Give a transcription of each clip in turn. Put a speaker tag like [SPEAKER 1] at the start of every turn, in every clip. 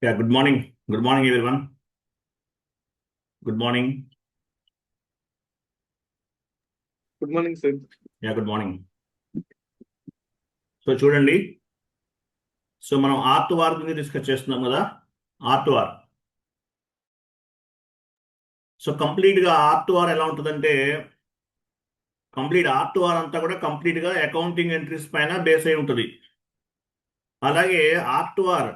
[SPEAKER 1] Yeah, good morning. Good morning, everyone. Good morning.
[SPEAKER 2] Good morning sir.
[SPEAKER 1] Yeah, good morning. So చూడండి, మనం art war గురించి discuss చేస్తున్నాం కదా. Art war. So కంప్లీట్గా art war ఎలా ఉంటుందంటే, కంప్లీట్ ఆర్ట్ వార్ అంతా కూడా కంప్లీట్గా అకౌంటింగ్ ఎంట్రీస్ పైన బేస్ అయి ఉంటుంది. అలాగే ఆర్ట్ వార్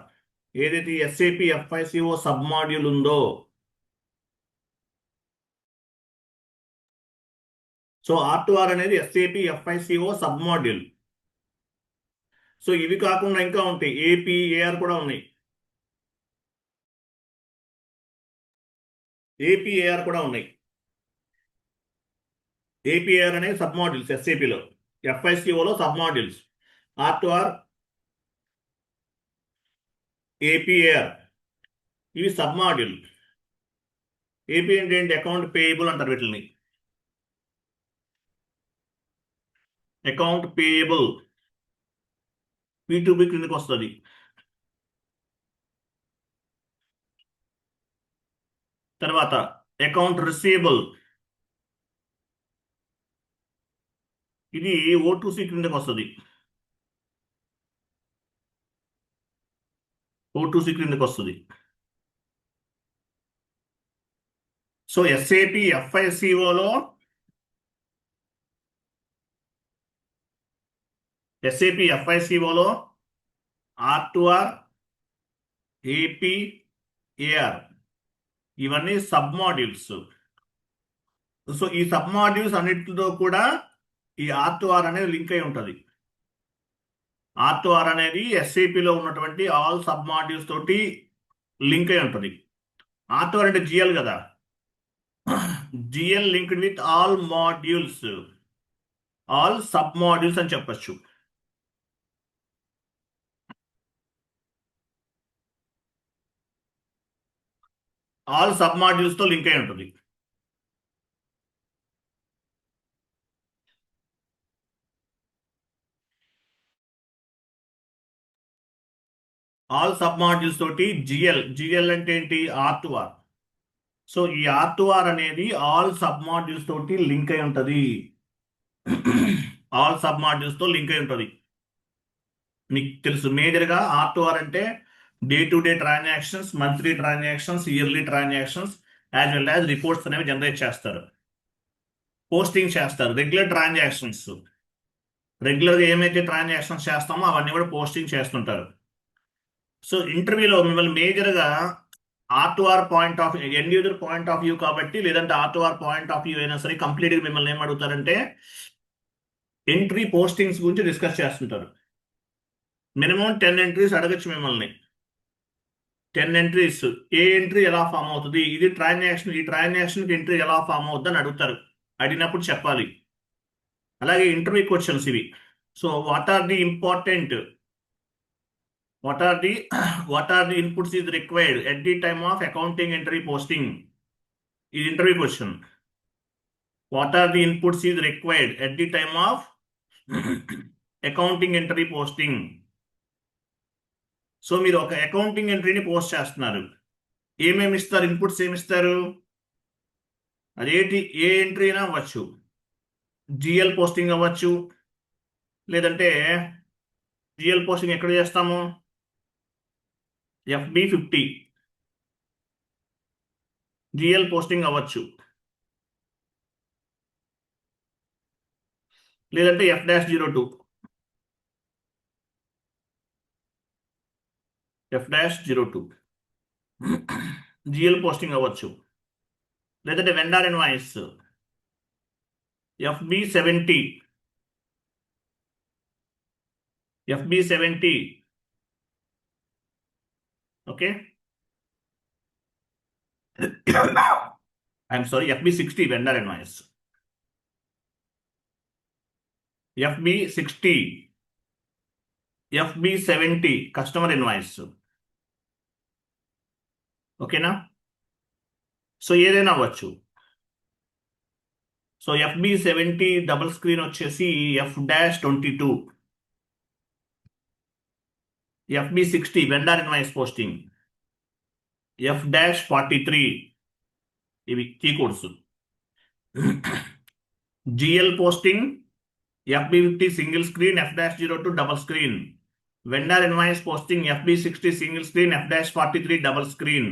[SPEAKER 1] ఏదైతే ఎస్ఏపి ఎఫ్ఐసిఓ సబ్ మాడ్యూల్ ఉందో, సో ఆర్ట్ వార్ అనేది SAP FICO sub module. So ఇవి కాకుండా ఇంకా ఉంటాయి, ఏపీఏఆర్ కూడా ఉన్నాయి. ఏపీఏఆర్ కూడా ఉన్నాయి. ఏపీఆర్ అనేది సబ్ మాడ్యూల్స్ ఎస్ఏపిలో, ఎఫ్ఐసిఓలో సబ్ మాడ్యూల్స్. ఆర్ ఏపీఆర్ ఇవి సబ్ మాడ్యూల్. ఏపీ అంటే ఏంటి? అకౌంట్ పేయబుల్ అంటారు వీటిని. అకౌంట్ పేయబుల్ P2B క్రిందకి వస్తుంది. తర్వాత అకౌంట్ రిసీవబుల్, ఇది O2C క్రిందకి వస్తుంది. O2C క్రిందకి వస్తుంది. సో ఎస్ఏపి ఎఫ్ఐసిఓలో R2R, APAR ఇవన్నీ సబ్ మాడ్యూల్స్. సో ఈ సబ్ మాడ్యూల్స్ అన్నిటితో కూడా ఈ R2R అనేది లింక్ అయి ఉంటుంది. R2R అనేది ఎస్ఏపిలో ఉన్నటువంటి ఆల్ సబ్ మాడ్యూల్స్ తోటి లింక్ అయి ఉంటుంది. R2R అంటే జిఎల్ కదా, GL linked with all modules, all sub modules అని చెప్పచ్చు. ఆల్ సబ్ మాడ్యూల్స్ తో లింక్ అయి ఉంటుంది. ఆల్ సబ్ మాడ్యూల్స్ తోటి జిఎల్ అంటే ఏంటి? R2R. సో ఈ R2R అనేది ఆల్ సబ్ మాడ్యూల్స్ తోటి లింక్ అయి ఉంటుంది. ఆల్ సబ్ మాడ్యూల్స్ తో లింక్ అయి ఉంటుంది. మీకు తెలుసు, మేజర్గా R2R అంటే day to day transactions, monthly transactions, yearly transactions, as well as reports అనేవి జనరేట్ చేస్తారు, పోస్టింగ్ చేస్తారు. రెగ్యులర్ ట్రాన్సాక్షన్స్, రెగ్యులర్గా ఏమైతే ట్రాన్సాక్షన్స్ చేస్తామో అవన్నీ కూడా పోస్టింగ్ చేస్తుంటారు. సో ఇంటర్వ్యూలో మిమ్మల్ని మేజర్గా R2R point of end user point of view కాబట్టి, లేదంటే R2R పాయింట్ ఆఫ్ వ్యూ అయినా సరే, కంప్లీట్గా మిమ్మల్ని ఏం అడుగుతారంటే ఎంట్రీ పోస్టింగ్స్ గురించి డిస్కస్ చేస్తుంటారు. మినిమం 10 ఎంట్రీస్ అడగచ్చు మిమ్మల్ని. 10 ఎంట్రీస్, ఏ ఎంట్రీ ఎలా ఫామ్ అవుతుంది, ఇది ట్రాన్సాక్షన్, ఈ ట్రాన్సాక్షన్కి ఎంట్రీ ఎలా ఫామ్ అవుతుంది అని అడుగుతారు. అడిగినప్పుడు చెప్పాలి. అలాగే ఇంటర్వ్యూ క్వశ్చన్స్ ఇవి. So what are the important, what are the inputs is required at the time of accounting entry posting is interview question. What are the inputs is required at the time of accounting entry posting? So మీరు ఒక accounting ఎంట్రీని post చేస్తున్నారు, ఏమేమి ఇస్తారు? Inputs ఏమి ఇస్తారు? అదేంటి? ఏ entry అయినా అవ్వచ్చు, జిఎల్ పోస్టింగ్ అవ్వచ్చు, లేదంటే జిఎల్ పోస్టింగ్ ఎక్కడ చేస్తాము? FB50 జిఎల్ పోస్టింగ్ అవ్వచ్చు, లేదంటే F-02 జిఎల్ పోస్టింగ్ అవ్వచ్చు, లేదంటే vendor invoice FB70 okay. I'm sorry, FB60 vendor invoice, FB60, FB70 customer invoice. ఓకేనా? సో ఏదైనా అవ్వచ్చు. సో FB70 డబుల్ స్క్రీన్ వచ్చేసి F-22, FB60 vendor invoice posting, F-43 ఇవి key codes. GL posting FB50 single screen, F-02 double screen. Vendor invoice posting FB60 single screen, F-43 double screen.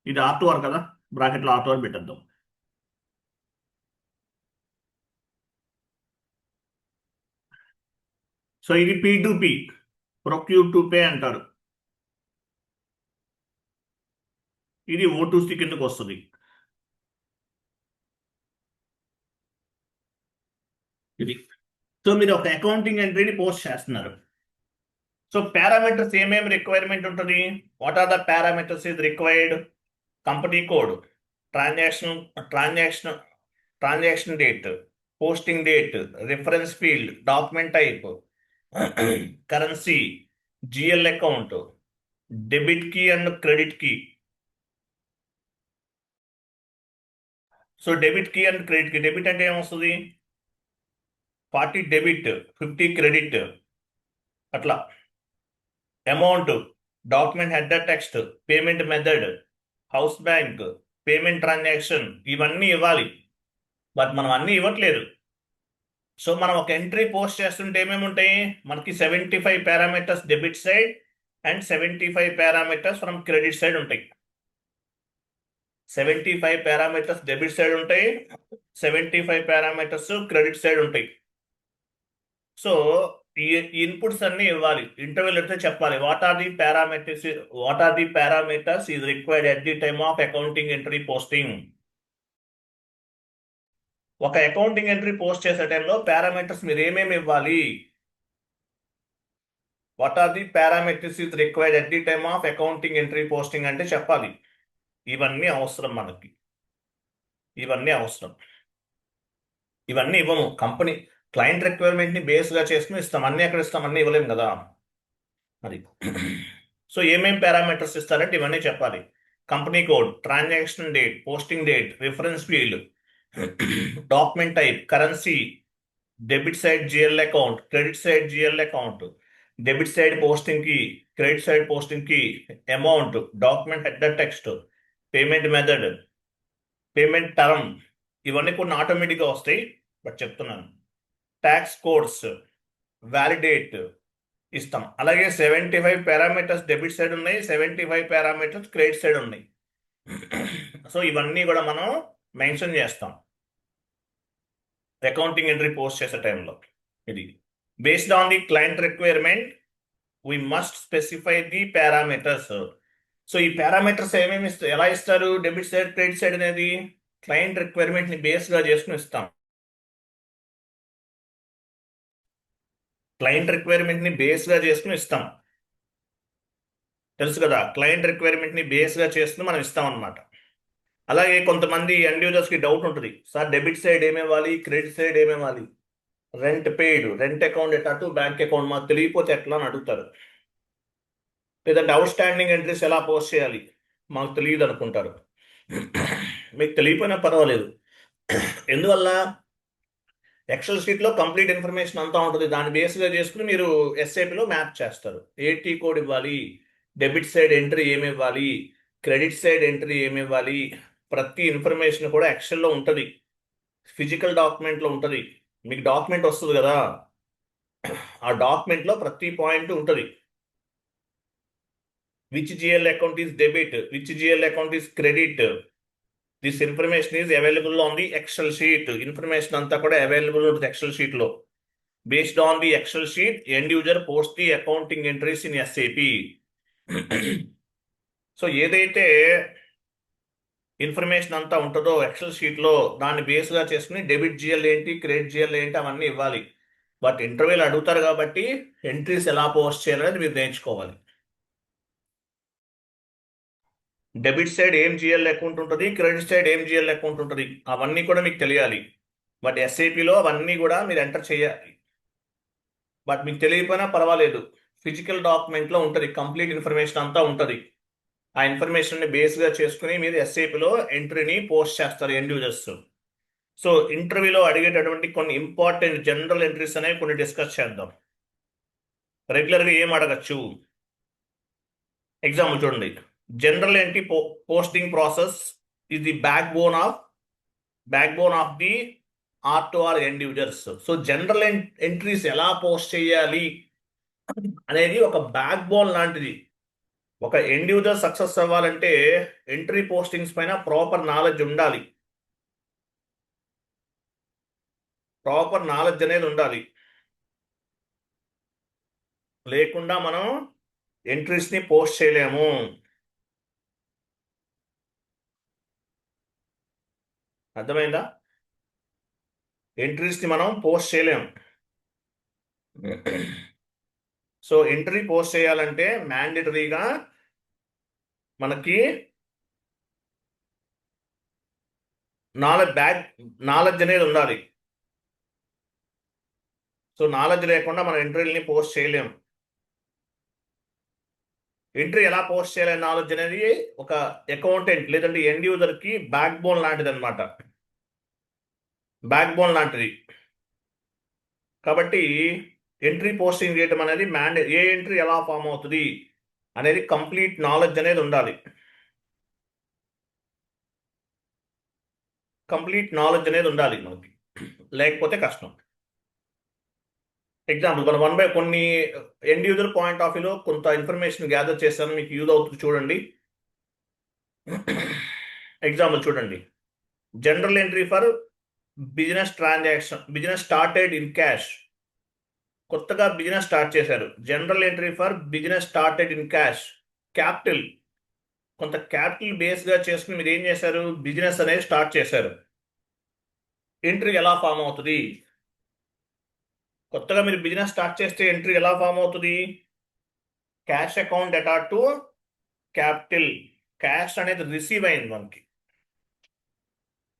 [SPEAKER 1] ఇది R2R కదా, బ్రాకెట్లో R2R పెట్టేద్దాం. So ఇది P2P, procure to pay అంటారు. ఇది O2C కిందకు వస్తుంది. ఇది సో మీరు ఒక అకౌంటింగ్ ఎంట్రీని పోస్ట్ చేస్తున్నారు. సో పారామీటర్స్ ఏమేమి రిక్వైర్మెంట్ ఉంటుంది? What are the parameters is required? Company code, transaction date, posting date, reference field, document type, currency, GL account, debit key and credit key. So debit key and credit key, debit అంటే ఏమొస్తుంది? 40 debit, 50 credit, అట్లా. Amount, document header text, payment method, house bank, payment transaction, ఇవన్నీ ఇవ్వాలి. But మనం అన్నీ ఇవ్వట్లేదు. So మనం ఒక ఎంట్రీ పోస్ట్ చేస్తుంటే ఏమేమి ఉంటాయి? మనకి 75 parameters debit side and 75 parameters from credit side ఉంటాయి. 75 పారామీటర్స్ డెబిట్ సైడ్ ఉంటాయి, 75 పారామీటర్స్ క్రెడిట్ సైడ్ ఉంటాయి. సో ఈ ఇన్పుట్స్ అన్ని ఇవ్వాలి. ఇంటర్వ్యూలో అయితే చెప్పాలి what are the parameters is required at the time of accounting entry posting. ఒక అకౌంటింగ్ ఎంట్రీ పోస్ట్ చేసే టైంలో పారామీటర్స్ మీరు ఏమేమి ఇవ్వాలి? What are the parameters is required at the time of accounting entry posting అంటే చెప్పాలి. ఇవన్నీ అవసరం మనకి, ఇవన్నీ అవసరం. ఇవన్నీ ఇవ్వము. కంపెనీ క్లయింట్ రిక్వైర్మెంట్ని బేస్గా చేసుకుని ఇస్తాం. అన్నీ ఎక్కడ ఇస్తాం? అన్నీ ఇవ్వలేము కదా అది. సో ఏమేమి పారామీటర్స్ ఇస్తారంటే ఇవన్నీ చెప్పాలి. Company code, transaction date, posting date, reference field, document type, currency, debit side GL account, credit side GL account, debit side posting కి, క్రెడిట్ సైడ్ పోస్టింగ్ కి, amount, document header text, payment method, payment term, ఇవన్నీ కొన్ని ఆటోమేటిక్గా వస్తాయి but చెప్తున్నాను. Tax codes, validate ఇస్తాం. అలాగే 75 parameters debit side ఉన్నాయి, 75 పారామీటర్స్ క్రెడిట్ సైడ్ ఉన్నాయి. సో ఇవన్నీ కూడా మనం మెన్షన్ చేస్తాం అకౌంటింగ్ ఎంట్రీ పోస్ట్ చేసే టైంలో. ఇది based on the client requirement we must specify the parameters. So ఈ పారామీటర్స్ ఏమేమి ఎలా ఇస్తారు? డెబిట్ సైడ్, క్రెడిట్ సైడ్ అనేది క్లయింట్ రిక్వైర్మెంట్ని బేస్గా చేసుకుని ఇస్తాం. క్లయింట్ రిక్వైర్మెంట్ని బేస్గా చేసుకుని ఇస్తాం. తెలుసు కదా, క్లయింట్ రిక్వైర్మెంట్ని బేస్గా చేసుకుని మనం ఇస్తాం అనమాట. అలాగే కొంతమంది ఎండ్ యూజర్స్కి డౌట్ ఉంటుంది, సార్ డెబిట్ సైడ్ ఏమేవాలి, క్రెడిట్ సైడ్ ఏమేవాలి, రెంట్ పెయిడ్, రెంట్ అకౌంట్ ఎటు, బ్యాంక్ అకౌంట్ మాకు తెలియకపోతే ఎట్లా అని అడుగుతారు. లేదంటే అవుట్ స్టాండింగ్ ఎంట్రీస్ ఎలా పోస్ట్ చేయాలి మాకు తెలియదు అనుకుంటారు. మీకు తెలియకపోయినా పర్వాలేదు. ఎందువల్ల? ఎక్సెల్ షీట్లో కంప్లీట్ ఇన్ఫర్మేషన్ అంతా ఉంటుంది. దాన్ని బేస్గా చేసుకుని మీరు SAPలో మ్యాప్ చేస్తారు. AT కోడ్ ఇవ్వాలి, డెబిట్ సైడ్ ఎంట్రీ ఏమి ఇవ్వాలి, క్రెడిట్ సైడ్ ఎంట్రీ ఏమి ఇవ్వాలి, ప్రతి ఇన్ఫర్మేషన్ కూడా ఎక్సెల్లో ఉంటుంది, ఫిజికల్ డాక్యుమెంట్లో ఉంటుంది. మీకు డాక్యుమెంట్ వస్తుంది కదా, ఆ డాక్యుమెంట్లో ప్రతి పాయింట్ ఉంటుంది. Which GL account is debit, which GL account is credit, this information is available on the excel sheet. Information అంతా కూడా అవైలబుల్ ఉంటుంది ఎక్సెల్ షీట్లో. Based on the excel sheet end user post the accounting entries in SAP. So ఏదైతే information అంతా ఉంటుందో excel షీట్లో దాన్ని బేస్గా చేసుకుని డెబిట్ GL ఏంటి, క్రెడిట్ GL ఏంటి అవన్నీ ఇవ్వాలి. బట్ ఇంటర్వ్యూలో అడుగుతారు కాబట్టి ఎంట్రీస్ ఎలా పోస్ట్ చేయాలని మీరు నేర్చుకోవాలి. డెబిట్ సైడ్ ఏం GL అకౌంట్ ఉంటుంది, క్రెడిట్ సైడ్ ఏం GL అకౌంట్ ఉంటుంది, అవన్నీ కూడా మీకు తెలియాలి. బట్ SAPలో అవన్నీ కూడా మీరు ఎంటర్ చేయాలి. బట్ మీకు తెలియకపోయినా పర్వాలేదు, ఫిజికల్ డాక్యుమెంట్లో ఉంటుంది, కంప్లీట్ ఇన్ఫర్మేషన్ అంతా ఉంటుంది. ఆ ఇన్ఫర్మేషన్ని బేస్గా చేసుకుని మీరు SAPలో ఎంట్రీని పోస్ట్ చేస్తారు ఎండ్ యూజర్స్. సో ఇంటర్వ్యూలో అడిగేటటువంటి కొన్ని ఇంపార్టెంట్ జనరల్ ఎంట్రీస్ అనేవి కొన్ని డిస్కస్ చేద్దాం. రెగ్యులర్గా ఏం అడగచ్చు? ఎగ్జాంపుల్ చూడండి, General entry posting process is the backbone of the R2R end users. So general entries ఎలా పోస్ట్ చేయాలి అనేది ఒక బ్యాక్ బోన్ లాంటిది. ఒక ఎండ్ యూజర్ సక్సెస్ అవ్వాలంటే ఎంట్రీ పోస్టింగ్స్ పైన ప్రాపర్ నాలెడ్జ్ ఉండాలి. ప్రాపర్ నాలెడ్జ్ అనేది ఉండాలి. లేకుండా మనం ఎంట్రీస్ ని పోస్ట్ చేయలేము. అర్థమైందా? ఎంట్రీస్ ని మనం పోస్ట్ చేయలేము. సో ఎంట్రీ పోస్ట్ చేయాలంటే మ్యాండేటరీగా మనకి నాలెడ్జ్ అనేది ఉండాలి. సో నాలెడ్జ్ లేకుండా మనం ఎంట్రీని పోస్ట్ చేయలేము. ఎంట్రీ ఎలా పోస్ట్ చేయాలనే నాలెడ్జ్ అనేది ఒక అకౌంటెంట్ లేదంటే ఎండ్ యూజర్ కి బ్యాక్ బోన్ లాంటిది అనమాట. బ్యాక్ బోన్ లాంటిది. కాబట్టి ఎంట్రీ పోస్టింగ్ చేయటం అనేది ఏ ఎంట్రీ ఎలా ఫామ్ అవుతుంది అనేది కంప్లీట్ నాలెడ్జ్ అనేది ఉండాలి. కంప్లీట్ నాలెడ్జ్ అనేది ఉండాలి మనకి, లేకపోతే కష్టం. ఎగ్జాంపుల్ మనం వన్ బై కొన్ని ఎండ్ యూజర్ పాయింట్ ఆఫ్ వ్యూలో కొంత ఇన్ఫర్మేషన్ గ్యాదర్ చేస్తాను, మీకు యూజ్ అవుతుంది చూడండి. ఎగ్జాంపుల్ చూడండి. General entry for business transaction, business started in cash. కొత్తగా బిజినెస్ స్టార్ట్ చేశారు. General entry for business started in cash. Capital, కొంత క్యాపిటల్ బేస్గా చేసుకుని మీరు ఏం చేశారు, బిజినెస్ అనేది స్టార్ట్ చేశారు. ఎంట్రీ ఎలా ఫామ్ అవుతుంది? కొత్తగా మీరు బిజినెస్ స్టార్ట్ చేస్తే ఎంట్రీ ఎలా ఫామ్ అవుతుంది? Cash account attach to capital. Cash అనేది రిసీవ్ అయింది మనకి,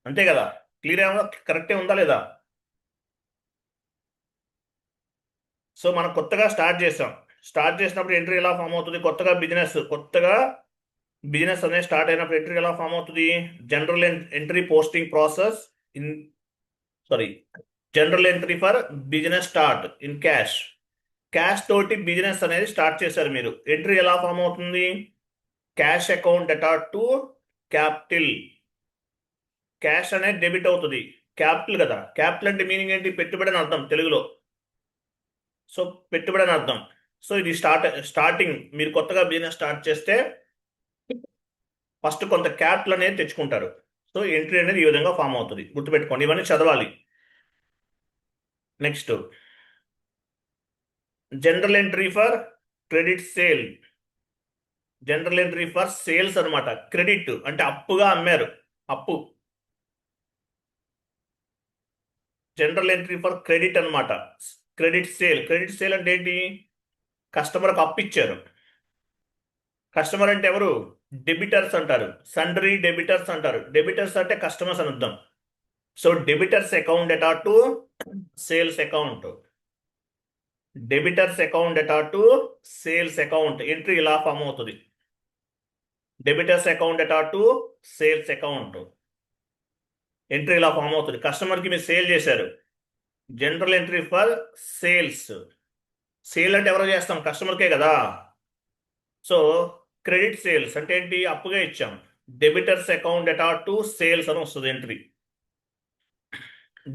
[SPEAKER 1] అంతే కదా? క్లియర్ ఏమన్నా, కరెక్టే ఉందా లేదా? సో మనం కొత్తగా స్టార్ట్ చేసాం. స్టార్ట్ చేసినప్పుడు ఎంట్రీ ఎలా ఫామ్ అవుతుంది? కొత్తగా బిజినెస్ అనేది స్టార్ట్ అయినప్పుడు ఎంట్రీ ఎలా ఫామ్ అవుతుంది? General entry posting process general entry for business start in cash. Cash తోటి బిజినెస్ అనేది స్టార్ట్ చేశారు మీరు. ఎంట్రీ ఎలా ఫామ్ అవుతుంది? Cash account attach to capital. Cash అనేది డెబిట్ అవుతుంది. క్యాపిటల్ కదా. క్యాపిటల్ అంటే మీనింగ్ ఏంటి? పెట్టుబడి అని అర్థం తెలుగులో. సో పెట్టుబడి అని అర్థం. సో ఇది స్టార్టింగ్ మీరు కొత్తగా బిజినెస్ స్టార్ట్ చేస్తే ఫస్ట్ కొంత క్యాపిటల్ అనేది తెచ్చుకుంటారు. సో ఎంట్రీ అనేది ఈ విధంగా ఫామ్ అవుతుంది. గుర్తుపెట్టుకోండి, ఇవన్నీ చదవాలి. Next, general entry for credit sale. General entry for sales అనమాట. క్రెడిట్ అంటే అప్పుగా అమ్మారు, అప్పు. జనరల్ ఎంట్రీ ఫర్ క్రెడిట్ అనమాట. క్రెడిట్ సేల్ అంటే ఏంటి? కస్టమర్కి అప్పు ఇచ్చారు. కస్టమర్ అంటే ఎవరు? డెబిటర్స్ అంటారు, సండ్రీ డెబిటర్స్ అంటారు. డెబిటర్స్ అంటే కస్టమర్స్ అని అర్థం. So debtors account attach to sales account. Debtors account attach to sales account. Entry ఇలా ఫామ్ అవుతుంది. Debtors account attach to sales account. Entry ఇలా ఫామ్ అవుతుంది. కస్టమర్కి మీరు సేల్ చేశారు. General entry for sales. Sale అంటే ఎవరో చేస్తాం? కస్టమర్కే కదా. సో క్రెడిట్ సేల్స్ అంటే ఏంటి? అప్పుగా ఇచ్చాం. Debtors account attach to sales అని వస్తుంది ఎంట్రీ.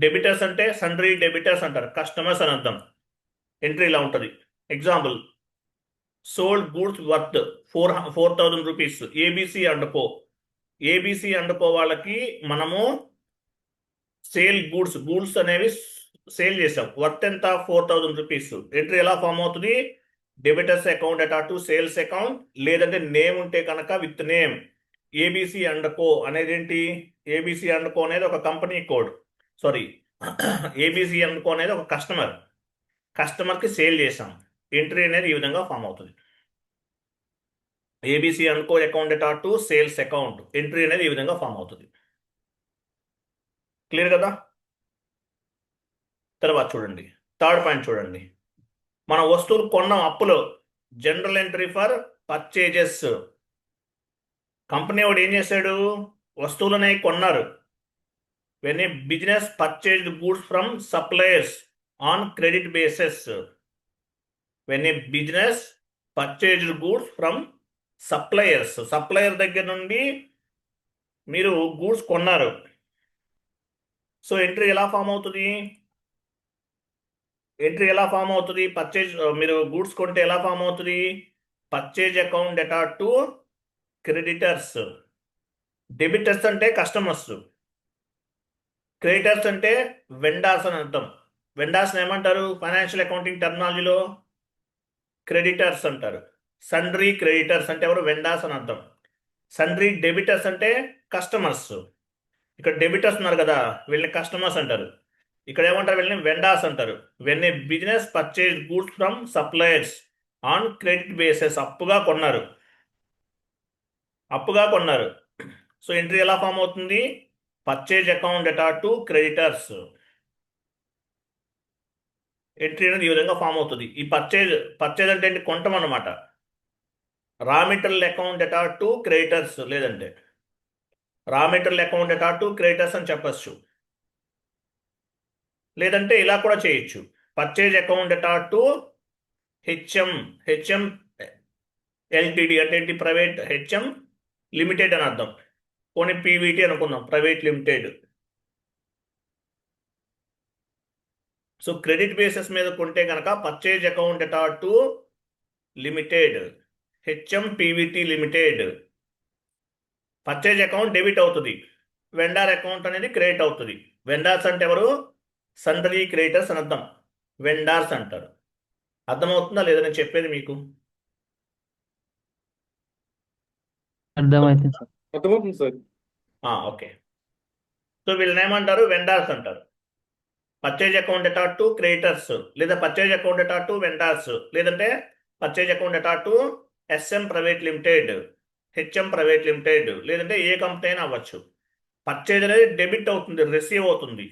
[SPEAKER 1] డెబిటర్స్ అంటే సండ్రీ డెబిటర్స్ అంటారు, కస్టమర్స్ అని అర్థం. ఎంట్రీ ఇలా ఉంటుంది. Example, sold goods worth 4,000 rupees ABC and co. ABC and co వాళ్ళకి మనము సేల్ గూడ్స్ అనేవి సేల్ చేసాం. వర్త్ ఎంత? 4,000 రూపీస్. ఎంట్రీ ఎలా ఫామ్ అవుతుంది? Debtors account attach to sales account, లేదంటే నేమ్ ఉంటే కనుక with name. ABC and co అనేది ఏంటి? ఏబిసి అండ్ కో అనేది ఒక company code. ABC and co అనేది ఒక కస్టమర్కి సేల్ చేసాం. ఎంట్రీ అనేది ఈ విధంగా ఫామ్ అవుతుంది. ABC and co account attach to sales account. Entry అనేది ఈ విధంగా ఫామ్ అవుతుంది. క్లియర్ కదా? తర్వాత చూడండి, థర్డ్ పాయింట్ చూడండి. మన వస్తువులు కొన్నాం అప్పులో. General entry for purchases. Company వాడు ఏం చేశాడు? వస్తువులనే కొన్నారు. When a business purchased goods from suppliers on credit basis. When a business purchased goods from supplier దగ్గర నుండి మీరు గూడ్స్ కొన్నారు. సో ఎంట్రీ ఎలా ఫామ్ అవుతుంది? పర్చేజ్, మీరు గూడ్స్ కొంటే ఎలా ఫామ్ అవుతుంది? Purchase account data to creditors. Debtors అంటే కస్టమర్స్, క్రెడిటర్స్ అంటే వెండార్స్ అని అర్థం. వెండార్స్ ఏమంటారు ఫైనాన్షియల్ అకౌంటింగ్ టెర్మినాలజీలో? క్రెడిటర్స్ అంటారు. సండ్రీ క్రెడిటర్స్ అంటే ఎవరు? వెండార్స్ అని అర్థం. సండ్రీ డెబిటర్స్ అంటే కస్టమర్స్. ఇక్కడ డెబిటర్స్ ఉన్నారు కదా, వీళ్ళని కస్టమర్స్ అంటారు. ఇక్కడ ఏమంటారు? వీళ్ళని వెండార్స్ అంటారు. When a business purchase goods from suppliers on credit basis. అప్పుగా కొన్నారు. సో ఎంట్రీ ఎలా ఫామ్ అవుతుంది? Purchase account data to creditors. Entry అనేది ఈ విధంగా ఫామ్ అవుతుంది. ఈ పర్చేజ్ అంటే ఏంటి? కొంటాం అన్నమాట. Raw material account data to creditors, లేదంటే raw material account data to creditors అని చెప్పచ్చు. లేదంటే ఇలా కూడా చేయొచ్చు. Purchase account data to HM LTD అంటే ఏంటి? ప్రైవేట్ హెచ్ఎం లిమిటెడ్ అని అర్థం. పోనీ పీవీటీ అనుకుందాం, private limited. So credit basis మీద కొంటే కనుక purchase account data to limited, HM PVT limited. Purchase account debit అవుతుంది, వెండార్ అకౌంట్ అనేది క్రెడిట్ అవుతుంది. వెండార్స్ అంటే ఎవరు? సండ్రీ క్రెడిటర్స్ అని అర్థం. వెండార్స్ అంటారు. అర్థమవుతుందా లేదా నేను చెప్పేది మీకు?
[SPEAKER 3] అర్థమైంది సార్.
[SPEAKER 2] అర్థమవుతుంది సార్.
[SPEAKER 1] ఓకే. సో వీళ్ళని ఏమంటారు? వెండార్స్ అంటారు. Purchase account data to creditors, లేదా purchase account data to vendors, లేదంటే purchase account data to SM private limited, HM private limited, లేదంటే ఏ కంపెనీ అయినా అవ్వచ్చు. పర్చేజ్ అనేది డెబిట్ అవుతుంది, రిసీవ్ అవుతుంది.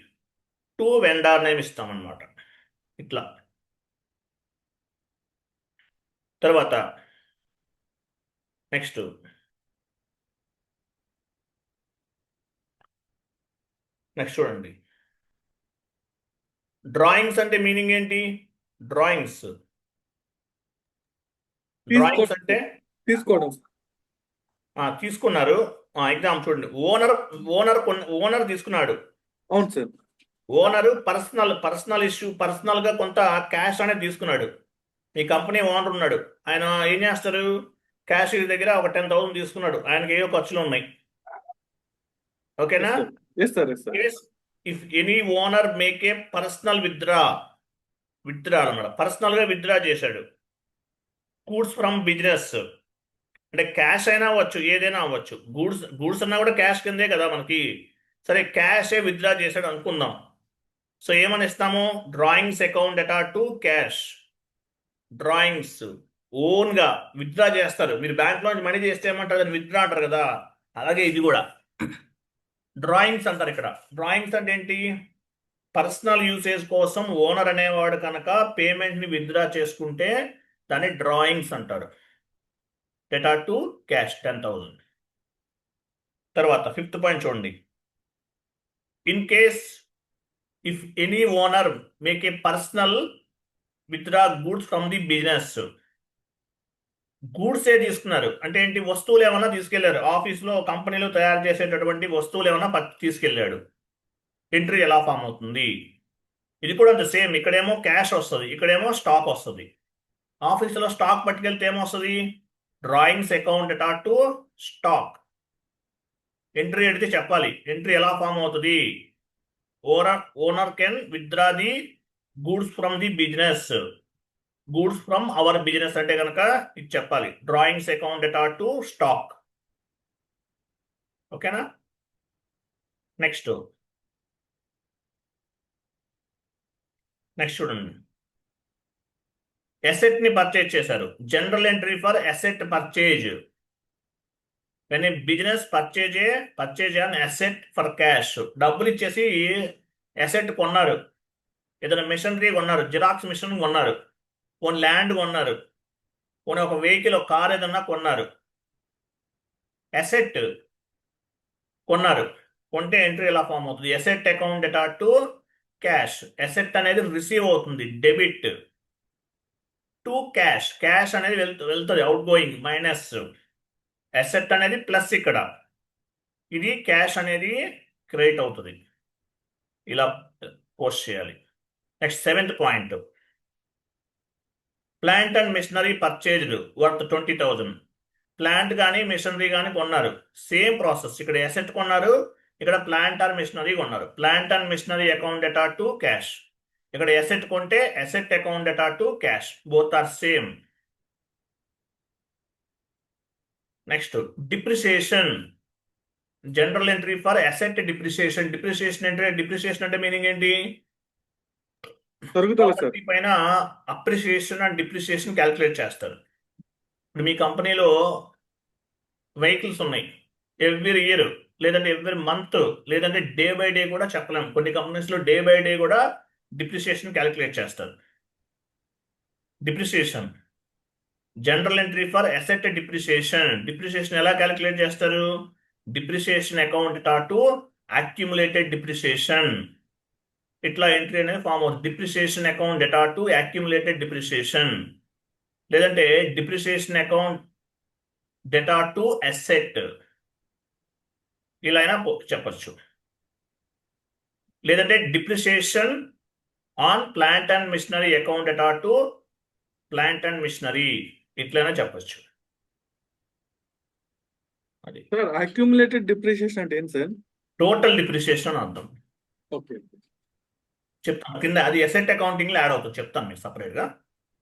[SPEAKER 1] టు వెండార్ నేమ్ ఇస్తామన్నమాట. ఇట్లా. తర్వాత నెక్స్ట్ చూడండి. డ్రాయింగ్స్ అంటే మీనింగ్ ఏంటి? డ్రాయింగ్స్ అంటే
[SPEAKER 2] తీసుకోవడం.
[SPEAKER 1] తీసుకున్నారు. ఎగ్జామ్ చూడండి. ఓనర్ తీసుకున్నాడు.
[SPEAKER 2] అవును sir.
[SPEAKER 1] Owner personal issue, personal గా కొంత క్యాష్ అనేది తీసుకున్నాడు. మీ కంపెనీ ఓనర్ ఉన్నాడు, ఆయన ఏం చేస్తారు? క్యాష్ దగ్గర ఒక 10,000 తీసుకున్నాడు. ఆయనకి ఏవో ఖర్చులు ఉన్నాయి. ఓకేనా?
[SPEAKER 2] Yes sir.
[SPEAKER 1] If any owner make a personal withdraw అన్నమాట. పర్సనల్ గా విత్డ్రా చేశాడు గూడ్స్ ఫ్రమ్ బిజినెస్, అంటే క్యాష్ అయినా అవ్వచ్చు, ఏదైనా అవ్వచ్చు. గూడ్స్ అన్నా కూడా క్యాష్ కిందే కదా మనకి. సరే, క్యాషే విత్డ్రా చేశాడు అనుకుందాం. సో ఏమని ఇస్తాము? Drawings account data to cash. Drawings own గా విత్డ్రా చేస్తారు. మీరు బ్యాంక్ లో మనీ చేస్తే ఏమంటారు? దాన్ని విత్డ్రా అంటారు కదా. అలాగే ఇది కూడా డ్రాయింగ్స్ అంటారు. ఇక్కడ డ్రాయింగ్స్ అంటే ఏంటి? పర్సనల్ యూసేజ్ కోసం ఓనర్ అనేవాడు కనుక పేమెంట్ ని విత్డ్రా చేసుకుంటే దాన్ని డ్రాయింగ్స్ అంటారు. డేటా టు క్యాష్ 10,000. తర్వాత 5th పాయింట్ చూడండి. In case if any owner make a personal withdraw goods from the business. Goods ఏ తీసుకున్నారు అంటే ఏంటి? వస్తువులు ఏమైనా తీసుకెళ్లారు. ఆఫీస్లో, కంపెనీలో తయారు చేసేటటువంటి వస్తువులు ఏమైనా తీసుకెళ్లాడు. ఎంట్రీ ఎలా ఫామ్ అవుతుంది? ఇది కూడా అంత సేమ్. ఇక్కడేమో క్యాష్ వస్తుంది, ఇక్కడేమో స్టాక్ వస్తుంది. ఆఫీసులో స్టాక్ పట్టుకెళ్తే ఏమొస్తుంది? Drawings account data to stock. Entry అడిగితే చెప్పాలి. ఎంట్రీ ఎలా ఫామ్ అవుతుంది? Owner can withdraw the goods from the business. Goods from our business అంటే కనుక ఇది చెప్పాలి. Drawings account data to stock. ఓకేనా? నెక్స్ట్ చూడండి. అసెట్ ని పర్చేజ్ చేశారు. General entry for asset purchase. When a business purchase an asset for cash. డబ్బులు ఇచ్చేసి అసెట్ కొన్నారు. ఏదైనా మిషనరీ కొన్నారు, జిరాక్స్ మిషన్ కొన్నారు, ఓన్ ల్యాండ్ కొన్నారు, ఓన్ ఒక వెహికల్, ఒక కార్ ఏదన్నా కొన్నారు. అసెట్ కొన్నారు. కొంటే ఎంట్రీ ఎలా ఫామ్ అవుతుంది? Asset account data to cash. Asset అనేది రిసీవ్ అవుతుంది, డెబిట్. టు క్యాష్ అనేది వెళ్తుంది, అవుట్ గోయింగ్, మైనస్. అసెట్ అనేది ప్లస్ ఇక్కడ, ఇది క్యాష్ అనేది క్రెడిట్ అవుతుంది. ఇలా పోస్ట్ చేయాలి. Next 7th point, plant and machinery purchased worth 20,000. Plant కానీ మిషనరీ కానీ కొన్నారు, సేమ్ ప్రాసెస్. ఇక్కడ అసెట్ కొన్నారు, ఇక్కడ ప్లాంట్ ఆర్ మిషనరీ కొన్నారు. Plant and machinery account data to cash. ఇక్కడ అసెట్ కొంటే asset account data to cash, both are same. Next depreciation, general entry for asset depreciation. Depreciation అంటే meaning ఏంటి?
[SPEAKER 2] తరుగుదల sir.
[SPEAKER 1] Property పైన appreciation and depreciation calculate చేస్తారు. ఇప్పుడు మీ కంపెనీలో వెహికల్స్ ఉన్నాయి, ఎవ్రీ ఇయర్ లేదంటే ఎవ్రీ మంత్ లేదంటే డే బై డే కూడా చెప్పలేము. కొన్ని కంపెనీస్లో డే బై డే కూడా డిప్రిసియేషన్ క్యాలిక్యులేట్ చేస్తారు. Depreciation, general entry for asset depreciation. Depreciation ఎలా క్యాలిక్యులేట్ చేస్తారు? Depreciation account to accumulated depreciation, ఇట్లా ఎంట్రీ అనేది ఫామ్ అవుతుంది. Depreciation account data to accumulated depreciation, లేదంటే depreciation account data to asset, ఇలా అయినా చెప్పచ్చు. లేదంటే depreciation on plant and machinery account data to plant and machinery, ఇట్లైనా చెప్పచ్చు. అది
[SPEAKER 2] సార్ అక్యుములేటెడ్ డిప్రిసియేషన్ అంటే ఏంటి సార్?
[SPEAKER 1] టోటల్ డిప్రిసియేషన్ అని అర్థం.
[SPEAKER 2] ఓకే
[SPEAKER 1] చెప్తాను కింద, అది అసెట్ అకౌంటింగ్ లో యాడ్ అవుతుంది, చెప్తాను మీకు సపరేట్ గా.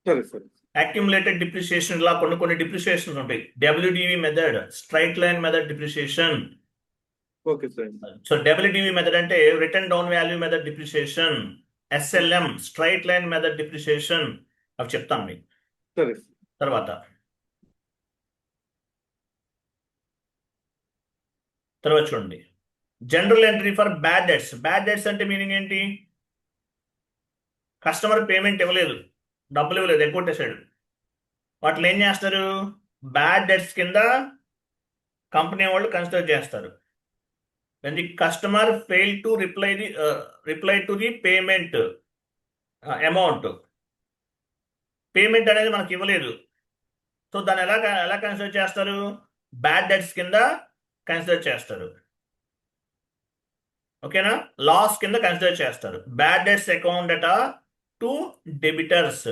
[SPEAKER 2] సరే సార్.
[SPEAKER 1] అక్యుములేటెడ్ డిప్రిసియేషన్ ఇలా కొన్ని డిప్రిసియేషన్స్ ఉంటాయి. WDV method, straight line method depreciation.
[SPEAKER 2] Okay sir.
[SPEAKER 1] So WDV method అంటే written down value method depreciation. SLM straight line method depreciation, అవి చెప్తాను మీకు
[SPEAKER 2] సరే.
[SPEAKER 1] తర్వాత చూడండి, general entry for bad debts. Bad debts అంటే మీనింగ్ ఏంటి? కస్టమర్ పేమెంట్ ఇవ్వలేదు, డబ్బులు ఇవ్వలేదు, ఎగ్గొట్టేశాడు. వాటిలో ఏం చేస్తారు? బ్యాడ్ డెట్స్ కింద కంపెనీ వాళ్ళు కన్సిడర్ చేస్తారు. when the customer failed to reply to the payment amount, payment అనేది మనకి ఇవ్వలేదు, సో దాన్ని ఎలా కన్సిడర్ చేస్తారు? బ్యాడ్ డెట్స్ కింద కన్సిడర్ చేస్తారు. ఓకేనా? లాస్ కింద కన్సిడర్ చేస్తారు. Bad debts account data to debtors.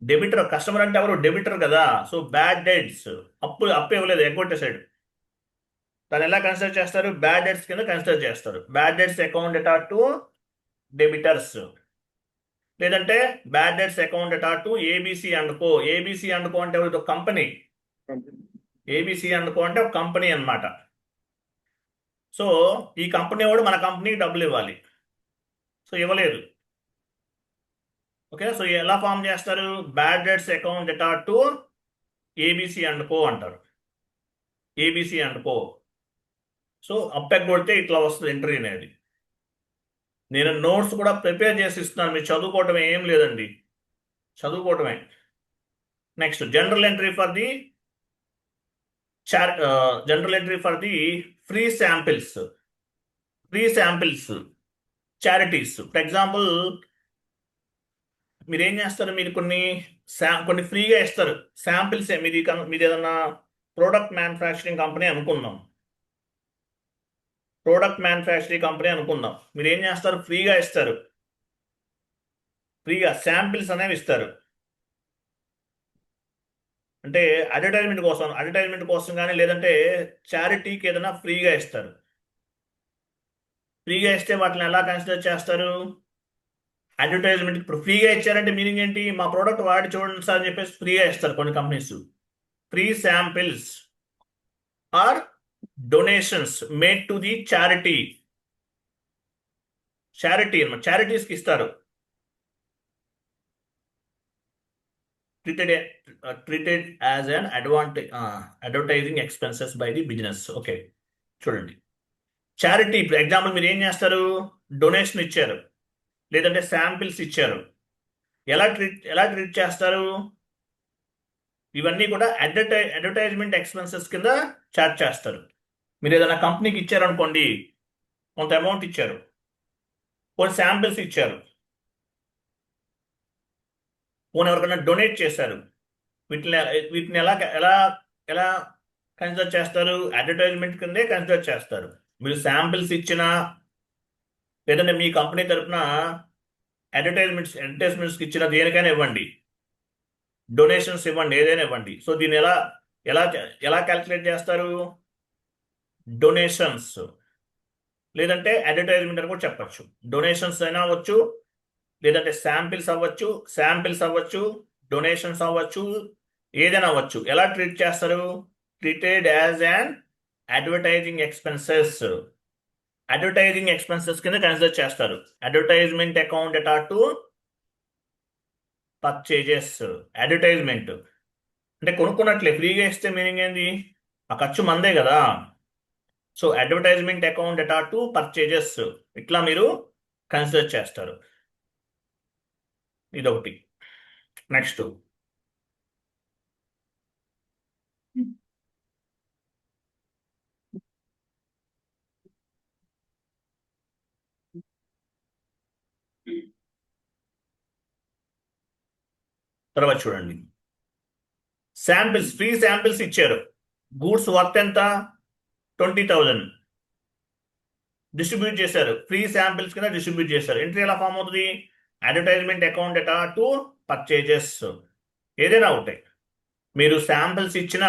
[SPEAKER 1] Debtor, customer అంటే ఎవరు? డెబిటర్ కదా. సో బ్యాడ్ డెట్స్, అప్పు ఇవ్వలేదు, ఎగ్గొట్టేసాడు, దాన్ని ఎలా కన్సిడర్ చేస్తారు? బ్యాడ్ డెట్స్ కింద కన్సిడర్ చేస్తారు. Bad debts account data to debtors, లేదంటే bad debts account data to ABC and co. ABC and co అంటే ఎవరు? కంపెనీ. ఏబిసి అండ్ కో అంటే ఒక కంపెనీ అన్నమాట. సో ఈ కంపెనీ వాడు మన కంపెనీకి డబ్బులు ఇవ్వాలి, సో ఇవ్వలేదు. ఓకే, సో ఎలా ఫామ్ చేస్తారు? Bad debts account data to ABC and co అంటారు. ABC and co. సో అప్పెక్కొడితే ఇట్లా వస్తుంది ఎంట్రీ అనేది. నేను నోట్స్ కూడా ప్రిపేర్ చేసి ఇస్తున్నాను, మీరు చదువుకోవటమే, ఏం లేదండి, చదువుకోవటమే. Next general entry for the free samples. Charities. For example మీరు ఏం చేస్తారు? మీరు కొన్ని ఫ్రీగా ఇస్తారు శాంపిల్స్. మీది ఏదన్నా ప్రోడక్ట్ మ్యానుఫ్యాక్చరింగ్ కంపెనీ అనుకుందాం. మీరు ఏం చేస్తారు? ఫ్రీగా ఇస్తారు, ఫ్రీగా శాంపిల్స్ అనేవి ఇస్తారు. అంటే అడ్వర్టైజ్మెంట్ కోసం కానీ లేదంటే చారిటీకి ఏదైనా ఫ్రీగా ఇస్తారు. ఫ్రీగా ఇస్తే వాటిని ఎలా కన్సిడర్ చేస్తారు? అడ్వర్టైజ్మెంట్. ఇప్పుడు ఫ్రీగా ఇచ్చారంటే మీనింగ్ ఏంటి? మా ప్రోడక్ట్ వాడి చూడండి సార్ అని చెప్పేసి ఫ్రీగా ఇస్తారు కొన్ని కంపెనీస్. Free samples or donations made to the charity అన్నమాట. చారిటీస్కి ఇస్తారు. Treated as an advertising expenses by the business. Okay, చూడండి, చారిటీ. ఇప్పుడు ఎగ్జాంపుల్ మీరు ఏం చేస్తారు? డొనేషన్ ఇచ్చారు లేదంటే శాంపిల్స్ ఇచ్చారు, ఎలా ట్రీట్ చేస్తారు? ఇవన్నీ కూడా అడ్వర్టైజ్మెంట్ ఎక్స్పెన్సెస్ కింద చార్జ్ చేస్తారు. మీరు ఏదైనా కంపెనీకి ఇచ్చారనుకోండి, కొంత అమౌంట్ ఇచ్చారు, కొన్ని శాంపిల్స్ ఇచ్చారు, పోనీ ఎవరికైనా డొనేట్ చేశారు, వీటిని ఎలా కన్సిడర్ చేస్తారు? అడ్వర్టైజ్మెంట్ కిందే కన్సిడర్ చేస్తారు. మీరు శాంపిల్స్ ఇచ్చిన, లేదంటే మీ కంపెనీ తరపున అడ్వర్టైజ్మెంట్స్కి ఇచ్చిన దేనికైనా ఇవ్వండి, డొనేషన్స్ ఇవ్వండి, ఏదైనా ఇవ్వండి. సో దీన్ని ఎలా ఎలా ఎలా క్యాల్కులేట్ చేస్తారు? డొనేషన్స్ లేదంటే అడ్వర్టైజ్మెంట్ అని కూడా చెప్పచ్చు. డొనేషన్స్ అయినా అవ్వచ్చు, లేదంటే శాంపిల్స్ అవ్వచ్చు, డొనేషన్స్ అవ్వచ్చు, ఏదైనా అవ్వచ్చు. ఎలా ట్రీట్ చేస్తారు? Treated as an advertising expenses కింద కన్సిడర్ చేస్తారు. Advertisement account data to purchases. Advertisement అంటే కొనుక్కున్నట్లే, ఫ్రీగా ఇస్తే మీనింగ్ ఏంది? ఆ ఖర్చు మందే కదా. So advertisement account data to purchases, ఇట్లా మీరు కన్సిడర్ చేస్తారు. ఇదొకటి. నెక్స్ట్ తర్వాత చూడండి, ఫ్రీ శాంపిల్స్ ఇచ్చారు. గూడ్స్ వర్త్ ఎంత? 20,000 డిస్ట్రిబ్యూట్ చేశారు. ఫ్రీ శాంపిల్స్ కింద డిస్ట్రిబ్యూట్ చేశారు. ఎంట్రీ ఎలా ఫామ్ అవుతుంది? Advertisement account data to purchases. ఏదైనా ఉంటాయి. మీరు శాంపిల్స్ ఇచ్చిన,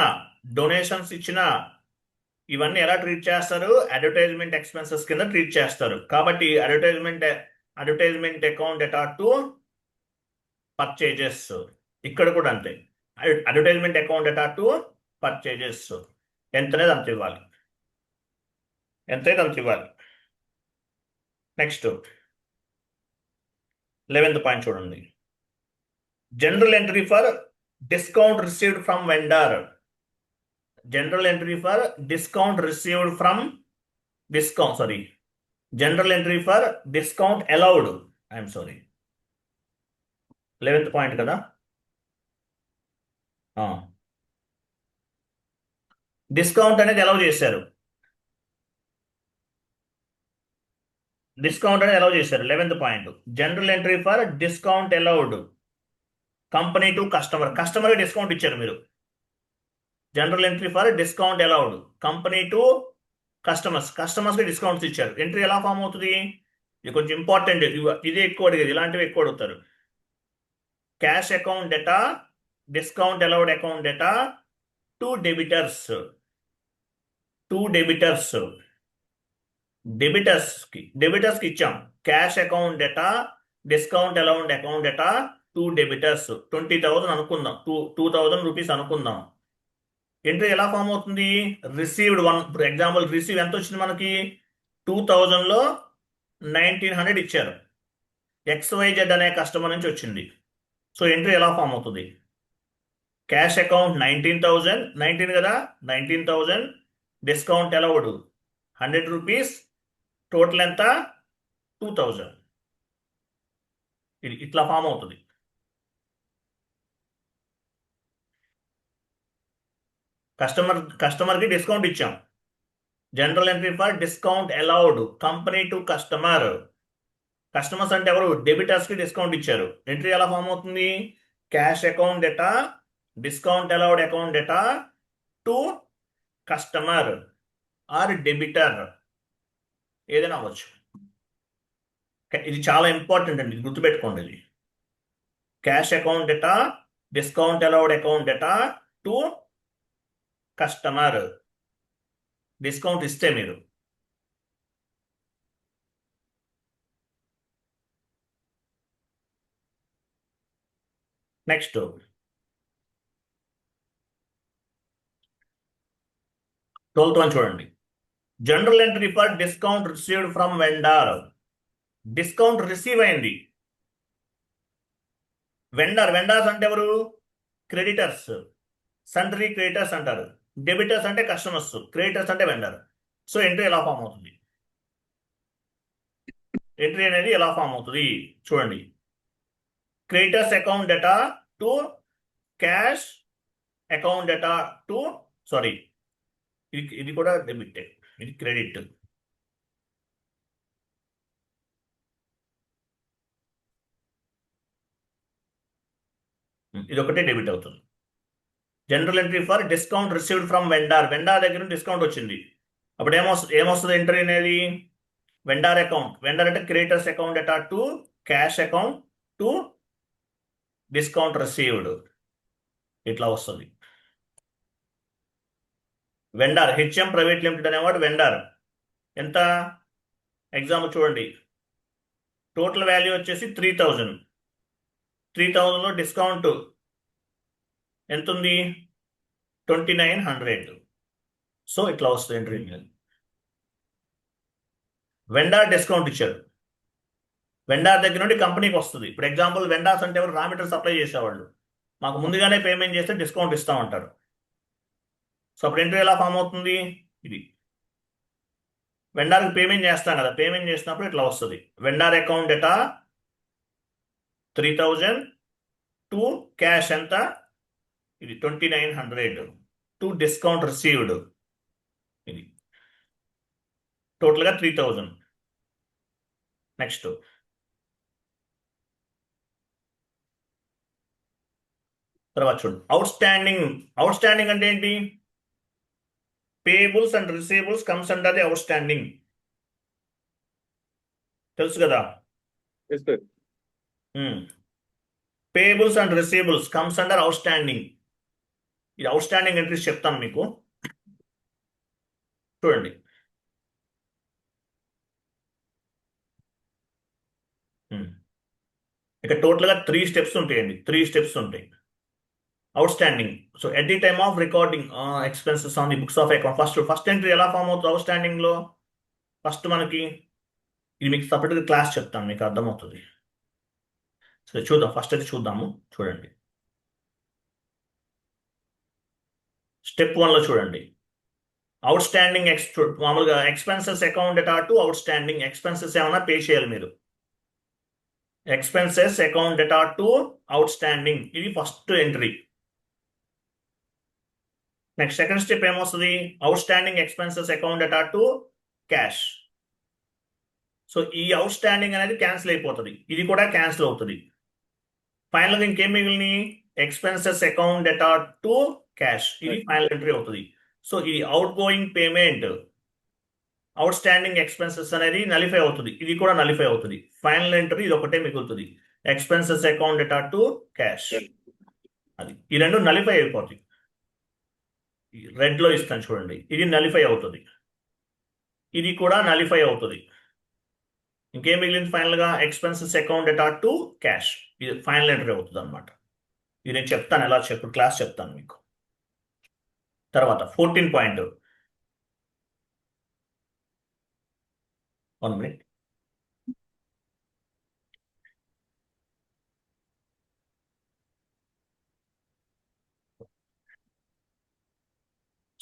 [SPEAKER 1] డొనేషన్స్ ఇచ్చిన, ఇవన్నీ ఎలా ట్రీట్ చేస్తారు? అడ్వర్టైజ్మెంట్ ఎక్స్పెన్సెస్ కింద ట్రీట్ చేస్తారు. కాబట్టి advertisement account data to purchases. ఇక్కడ కూడా అంతే, advertisement account data to purchases. ఎంతనేది అంత ఇవ్వాలి, ఎంతైతే అంత ఇవ్వాలి. నెక్స్ట్ 11th పాయింట్ చూడండి, general entry for discount received from vendor. General entry for discount received from general entry for discount allowed. I'm sorry, 11th point కదా. డిస్కౌంట్ అనేది allow చేశారు. 11th point, general entry for discount allowed company to customer discount ఇచ్చారు మీరు. General entry for discount allowed company to కస్టమర్స్కి discounts ఇచ్చారు. Entry ఎలా form అవుతుంది? ఇది కొంచెం ఇంపార్టెంట్, ఇది ఎక్కువ అడిగేది, ఇలాంటివి ఎక్కువ అడుగుతారు. Cash account data, discount allowed account data to debtors. డెబిటర్స్కి ఇచ్చాం cash account data, discount allowed account data to debtors. 20,000 అనుకుందాం, 2,000 రూపీస్ అనుకుందాం. ఎంట్రీ ఎలా ఫామ్ అవుతుంది? రిసీవ్డ్ 1, ఫర్ ఎగ్జాంపుల్ రిసీవ్ ఎంత వచ్చింది మనకి? 2,000లో 1,900 ఇచ్చారు. XYZ అనే కస్టమర్ నుంచి వచ్చింది. సో ఎంట్రీ ఎలా ఫామ్ అవుతుంది? క్యాష్ అకౌంట్ 19 కదా, 19,000 డిస్కౌంట్ అలౌడ్ 100 రూపీస్, టోటల్ ఎంత? 2,000. ఇది ఇట్లా ఫామ్ అవుతుంది. కస్టమర్కి డిస్కౌంట్ ఇచ్చాం. General entry for discount allowed company to customers అంటే ఎవరు? డెబిటర్స్కి డిస్కౌంట్ ఇచ్చారు. ఎంట్రీ ఎలా ఫామ్ అవుతుంది? Cash account data, discount allowed account data to customer or debtor, ఏదైనా అవ్వచ్చు. ఇది చాలా ఇంపార్టెంట్ అండి, ఇది గుర్తుపెట్టుకోండి. ఇది cash account data, discount allowed account data to customer. Discount ఇస్తే మీరు. నెక్స్ట్ 12th వన్ చూడండి, general entry for discount received from vendor. Discount receive అయింది. వెండర్స్ అంటే ఎవరు? క్రెడిటర్స్, సండ్రీ క్రెడిటర్స్ అంటారు. డెబిటర్స్ అంటే కస్టమర్స్, క్రెడిటర్స్ అంటే వెండర్. సో ఎంట్రీ ఎలా ఫామ్ అవుతుంది? ఎంట్రీ అనేది ఎలా ఫామ్ అవుతుంది చూడండి, creditors account data to cash account data to sorry, ఇది కూడా డెబిట్, ఇది క్రెడిట్. ఇది ఒకటే డెబిట్ అవుతుంది. General entry for discount received from vendor దగ్గర నుంచి డిస్కౌంట్ వచ్చింది. అప్పుడు ఏమొస్తుంది ఎంట్రీ అనేది? Vendor account. వెండార్ అంటే creators account data to cash account to discount received, ఇట్లా వస్తుంది. వెండార్ హెచ్ఎం ప్రైవేట్ లిమిటెడ్ అనేవాడు వెండార్. ఎంత? ఎగ్జాంపుల్ చూడండి, టోటల్ వాల్యూ వచ్చేసి 3000. 3000లో డిస్కౌంట్ ఎంత ఉంది? 2900. సో ఇట్లా వస్తుంది ఎంట్రీ. వెండార్ డిస్కౌంట్ ఇచ్చారు, వెండార్ దగ్గర నుండి కంపెనీకి వస్తుంది. ఇప్పుడు ఎగ్జాంపుల్ వెండార్స్ అంటే ఎవరు? రా మెటీరియల్ సప్లై చేసేవాళ్ళు. మాకు ముందుగానే పేమెంట్ చేస్తే డిస్కౌంట్ ఇస్తామంటారు. సో అప్పుడు ఎంట్రీ ఎలా ఫామ్ అవుతుంది? ఇది వెండార్కి పేమెంట్ చేస్తాం కదా, పేమెంట్ చేసినప్పుడు ఇట్లా వస్తుంది. Vendor account data 3000 to cash ఎంత? ఇది 2900 టు డిస్కౌంట్ రిసీవ్డ్, ఇది టోటల్గా 3000. నెక్స్ట్ తర్వాత చూడండి, అవుట్ స్టాండింగ్ అంటే ఏంటి? Payables and receivables comes under the outstanding, తెలుసు కదా.
[SPEAKER 2] Yes sir.
[SPEAKER 1] Payables and receivables comes under outstanding. ఇది అవుట్ స్టాండింగ్ ఎంట్రీస్ చెప్తాను మీకు, చూడండి. ఇక టోటల్గా 3 స్టెప్స్ ఉంటాయండి, 3 స్టెప్స్ ఉంటాయి out standing. So at the time of recording expenses on the books of account, first entry ఎలా ఫామ్ అవుతుంది అవుట్ స్టాండింగ్ లో? ఫస్ట్ మనకి ఇది మీకు సపరేట్గా క్లాస్ చెప్తాను, మీకు అర్థమవుతుంది. సరే చూద్దాం, ఫస్ట్ అయితే చూద్దాము. చూడండి, స్టెప్ 1లో చూడండి, అవుట్ స్టాండింగ్ మామూలుగా expenses account data to outstanding. Expenses ఏమైనా పే చేయాలి మీరు. Expenses account data to outstanding, ఇది first entry. Next second step ఏమొస్తుంది? Outstanding expenses account data to cash. So ఈ అవుట్ స్టాండింగ్ అనేది cancel అయిపోతుంది, ఇది కూడా క్యాన్సిల్ అవుతుంది. ఫైనల్ ఇంకేం మిగిలిని? Expenses account data to cash, ఇది ఫైనల్ ఎంట్రీ అవుతుంది. సో ఈ outgoing payment, outstanding expenses అనేది నలిఫై అవుతుంది, ఇది కూడా నలిఫై అవుతుంది. ఫైనల్ ఎంట్రీ ఇది ఒకటే మిగులుతుంది, expenses account data to cash. అది ఈ రెండు నలిఫై అయిపోతాయి. రెడ్ లో ఇస్తాను చూడండి, ఇది నలిఫై అవుతుంది, ఇది కూడా నలిఫై అవుతుంది. ఇంకేం మిగిలింది ఫైనల్ గా? Expenses account data to cash, ఇది ఫైనల్ ఎంట్రీ అవుతుంది అనమాట. ఇది నేను చెప్తాను, ఎలా క్లాస్ చెప్తాను మీకు. తర్వాత 14 point, 1 minute.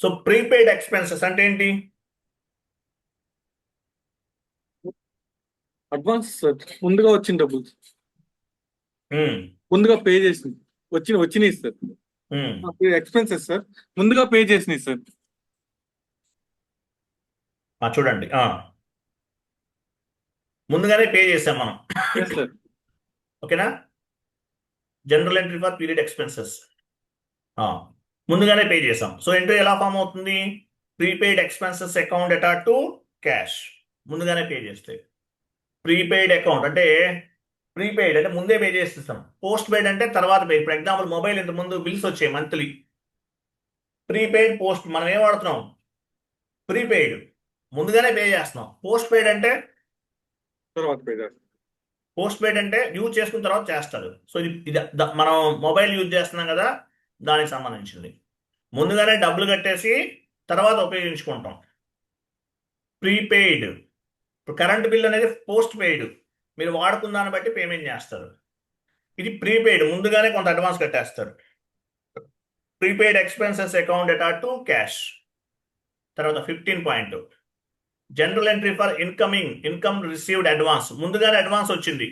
[SPEAKER 1] So prepaid expenses అంటే ఏంటి?
[SPEAKER 2] అడ్వాన్స్ సార్, ముందుగా వచ్చిన డబ్బులు, ముందుగా పే చేసింది, వచ్చినాయి సార్. ఎక్స్పెన్సెస్ సార్, ముందుగా పే చేసినాయి సార్.
[SPEAKER 1] చూడండి, ముందుగానే పే చేసాం మనం.
[SPEAKER 2] Yes sir.
[SPEAKER 1] ఓకేనా? General entry for period expenses, ముందుగానే పే చేసాం. సో ఎంట్రీ ఎలా ఫామ్ అవుతుంది? Prepaid expenses account data to cash, ముందుగానే పే చేస్తే. ప్రీపెయిడ్ అకౌంట్ అంటే, ప్రీపెయిడ్ అంటే ముందే పే చేసేస్తాం. పోస్ట్ పెయిడ్ అంటే తర్వాత పే. ఫర్ ఎగ్జాంపుల్ మొబైల్ ఇంత ముందు బిల్స్ వచ్చాయి మంత్లీ. ప్రీపెయిడ్, పోస్ట్, మనం ఏం వాడుతున్నాం? ప్రీపెయిడ్, ముందుగానే పే చేస్తున్నాం. పోస్ట్ పెయిడ్ అంటే
[SPEAKER 2] తర్వాత పే చేస్తాం.
[SPEAKER 1] పోస్ట్ పెయిడ్ అంటే యూజ్ చేసుకున్న తర్వాత చేస్తారు. సో ఇది మనం మొబైల్ యూజ్ చేస్తున్నాం కదా, దానికి సంబంధించింది. ముందుగానే డబ్బులు కట్టేసి తర్వాత ఉపయోగించుకుంటాం. ప్రీపెయిడ్, ఇప్పుడు కరెంట్ బిల్ అనేది పోస్ట్ పెయిడ్, మీరు వాడుకున్న దాన్ని బట్టి పేమెంట్ చేస్తారు. ఇది ప్రీపెయిడ్, ముందుగానే కొంత అడ్వాన్స్ కట్టేస్తారు. Prepaid expenses account data to cash. తర్వాత 15 point, general entry for income received advance. ముందుగానే అడ్వాన్స్ వచ్చింది,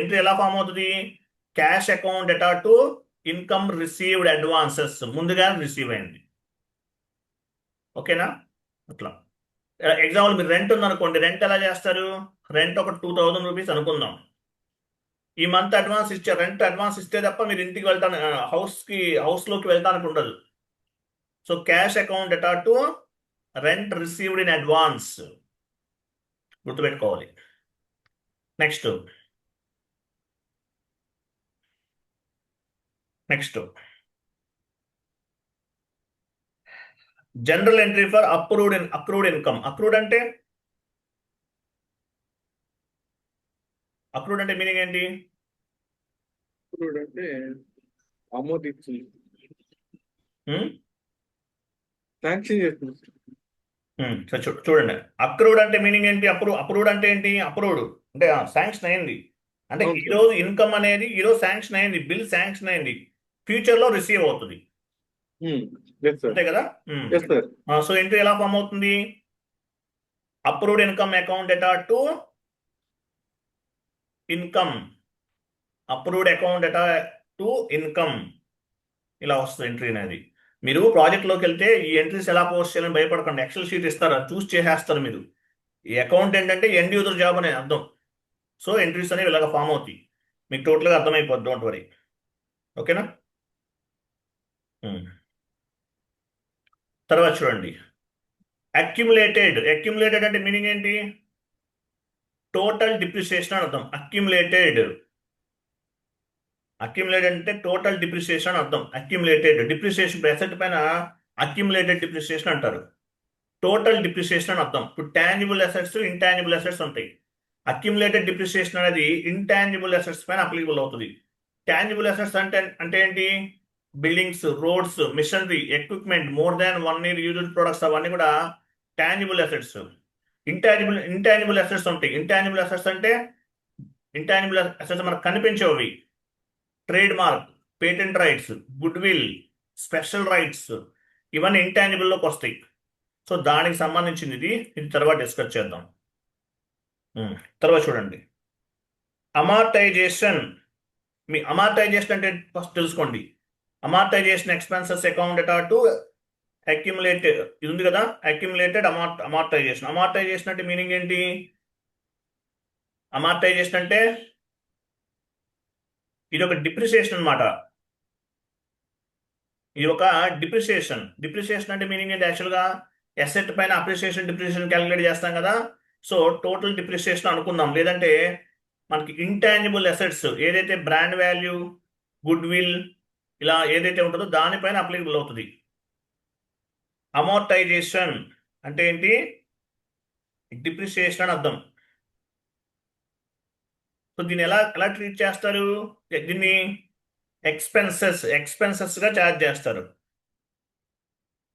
[SPEAKER 1] ఎంట్రీ ఎలా ఫామ్ అవుతుంది? Cash account data to income received advances, ముందుగానే రిసీవ్ అయింది. ఓకేనా? అట్లా ఎగ్జాంపుల్ మీరు రెంట్ ఉందనుకోండి, రెంట్ ఎలా చేస్తారు? రెంట్ ఒక 2000 రూపీస్ అనుకుందాం. ఈ మంత్ అడ్వాన్స్ ఇచ్చారు, రెంట్ అడ్వాన్స్ ఇస్తే తప్ప మీరు ఇంటికి వెళ్తాను, హౌస్ లోకి వెళ్తానికి ఉండదు. సో క్యాష్ అకౌంట్ ఎటా to rent received in advance, గుర్తుపెట్టుకోవాలి. Next general entry for accrued income. Accrued అంటే మీనింగ్ ఏంటి?
[SPEAKER 2] ఇప్పుడు అంటే ఆమోదించి శాంక్షన్ చేస్తుంది.
[SPEAKER 1] సరే చూడండి, అక్రూడ్ అంటే మీనింగ్ ఏంటి? అప్రూవ్డ్ అంటే ఏంటి? అప్రూవ్డ్ అంటే శాంక్షన్ అయింది అంటే
[SPEAKER 2] అవును
[SPEAKER 1] ఈ
[SPEAKER 2] సార్.
[SPEAKER 1] రోజు ఇన్కమ్ అనేది ఈ రోజు శాంక్షన్ అయింది, బిల్ శాంక్షన్ అయింది, ఫ్యూచర్ లో రిసీవ్ అవుతుంది,
[SPEAKER 2] ఎస్ సార్.
[SPEAKER 1] అంతే కదా?
[SPEAKER 2] Yes sir.
[SPEAKER 1] సో ఎంట్రీ ఎలా ఫామ్ అవుతుంది? అప్రూవ్డ్ ఇన్కమ్ అకౌంట్ ఎటా టు ఇన్కమ్, అప్రూవ్డ్ అకౌంట్ ఎటా టు ఇన్కమ్, ఇలా వస్తుంది ఎంట్రీ అనేది. మీరు ప్రాజెక్ట్లోకి వెళ్తే ఈ ఎంట్రీస్ ఎలా పోస్ట్ చేయాలని భయపడకండి, ఎక్సెల్ షీట్ ఇస్తారు, అది చూస్ చేసేస్తారు మీరు. ఈ అకౌంట్ ఏంటంటే ఎండ్ యూజర్ జాబ్ అనే అర్థం. సో ఎంట్రీస్ అనేవి ఇలాగ ఫామ్ అవుతాయి, మీకు టోటల్గా అర్థమైపోద్ది, డోంట్ వరీ. ఓకేనా? తర్వాత చూడండి, అక్యుములేటెడ్ అంటే మీనింగ్ ఏంటి? టోటల్ డిప్రిసియేషన్ అని అర్థం. అక్యుములేటెడ్ అంటే టోటల్ డిప్రిసియేషన్ అని అర్థం. అక్యుములేటెడ్ డిప్రిసియేషన్ అసెట్ పైన అక్యుములేటెడ్ డిప్రిసియేషన్ అంటారు. టోటల్ డిప్రిసియేషన్ అని అర్థం. ఇప్పుడు టాంజిబుల్ అసెట్స్, ఇంటాంజిబుల్ అసెట్స్ ఉంటాయి. అక్యుములేటెడ్ డిప్రిసియేషన్ అనేది ఇంటాంజిబుల్ అసెట్స్ పైన అప్లికబుల్ అవుతుంది. టాంజిబుల్ అసెట్స్ అంటే ఏంటి? Buildings, roads, machinery, equipment, more than 1 year used products, అవన్నీ కూడా టాంజిబుల్ అసెట్స్. ఇంటాంజిబుల్ అసెట్స్ ఉంటాయి. ఇంటాంజిబుల్ అసెట్స్ మనకు కనిపించేవి. Trade mark, patent rights, goodwill, special rights, ఇవన్నీ ఇంటాంజిబుల్ లోకి వస్తాయి. సో దానికి సంబంధించింది ఇది తర్వాత డిస్కస్ చేద్దాం. తర్వాత చూడండి, అమార్టైజేషన్. మీ అమార్టైజేషన్ అంటే ఫస్ట్ తెలుసుకోండి. అమార్టైజేషన్ ఎక్స్పెన్సెస్ అకౌంట్ ఎటా టు అక్యుములేటెడ్, ఇది ఉంది కదా, అక్యుములేటెడ్ అమార్టైజేషన్. అమార్టైజేషన్ అంటే మీనింగ్ ఏంటి? అమార్టైజేషన్ అంటే ఇది ఒక డిప్రిసియేషన్ అనమాట. ఇది ఒక డిప్రిసియేషన్ అంటే మీనింగ్ ఏంటి? యాక్చువల్గా అసెట్ పైన డిప్రిసియేషన్ క్యాలిక్యులేట్ చేస్తాం కదా. సో టోటల్ డిప్రిసియేషన్ అనుకుందాం. లేదంటే మనకి ఇంటాంజిబుల్ అసెట్స్ ఏదైతే బ్రాండ్ వాల్యూ, గుడ్ విల్, ఇలా ఏదైతే ఉంటుందో దానిపైన అప్లికబుల్ అవుతుంది. అమోర్టైజేషన్ అంటే ఏంటి? డిప్రిసియేషన్ అని అర్థం. సో దీన్ని ఎలా ట్రీట్ చేస్తారు? దీన్ని ఎక్స్పెన్సెస్ గా ఛార్జ్ చేస్తారు.